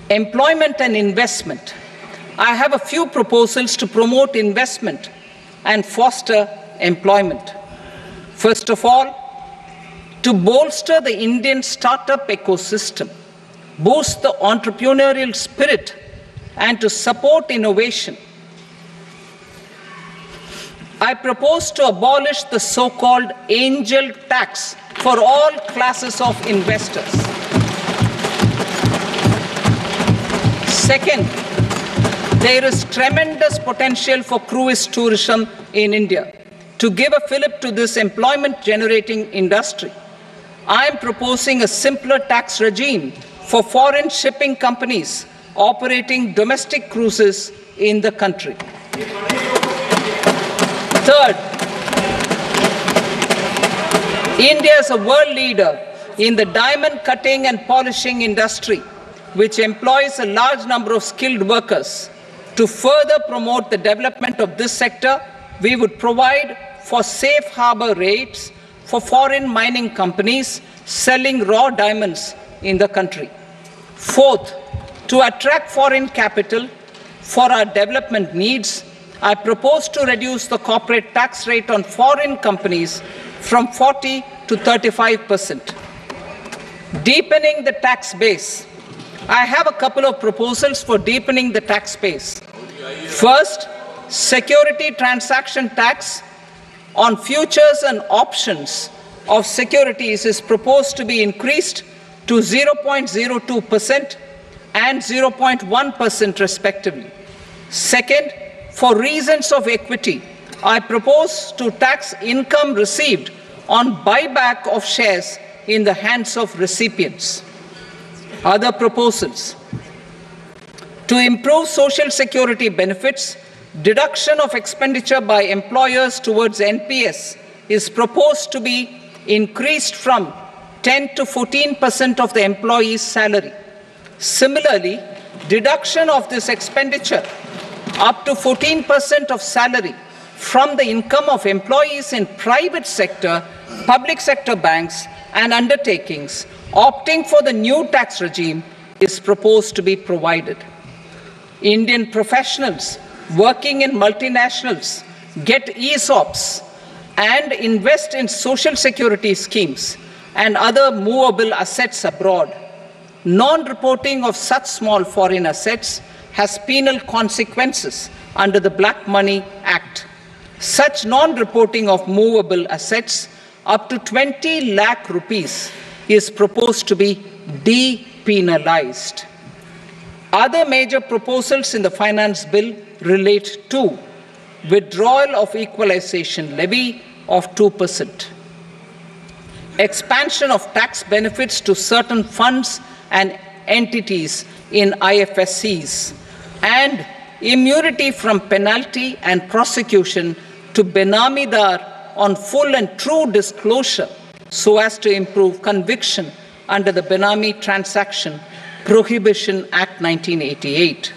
Employment and investment. I have a few proposals to promote investment and foster employment. First of all, to bolster the Indian startup ecosystem, boost the entrepreneurial spirit, and to support innovation, I propose to abolish the so-called angel tax for all classes of investors. Second, there is tremendous potential for cruise tourism in India. To give a fillip to this employment-generating industry, I am proposing a simpler tax regime for foreign shipping companies operating domestic cruises in the country. Third, India is a world leader in the diamond cutting and polishing industry, which employs a large number of skilled workers. To further promote the development of this sector, we would provide for safe harbor rates for foreign mining companies selling raw diamonds in the country. Fourth, to attract foreign capital for our development needs, I propose to reduce the corporate tax rate on foreign companies from 40 to 35%. Deepening the tax base. I have a couple of proposals for deepening the tax base. First, security transaction tax on futures and options of securities is proposed to be increased to 0.02% and 0.1% respectively. Second, for reasons of equity, I propose to tax income received on buyback of shares in the hands of recipients. Other proposals. To improve social security benefits, deduction of expenditure by employers towards NPS is proposed to be increased from 10 to 14% of the employee's salary. Similarly, deduction of this expenditure up to 14% of salary from the income of employees in private sector, public sector banks and undertakings opting for the new tax regime is proposed to be provided. Indian professionals working in multinationals get ESOPs and invest in social security schemes and other movable assets abroad. Non-reporting of such small foreign assets has penal consequences under the Black Money Act. Such non-reporting of movable assets up to 20 lakh rupees is proposed to be depenalized. Other major proposals in the finance bill relate to withdrawal of equalization levy of 2%, expansion of tax benefits to certain funds and entities in IFSCs, and immunity from penalty and prosecution to Benamidar on full and true disclosure so as to improve conviction under the Benami Transaction Prohibition Act 1988.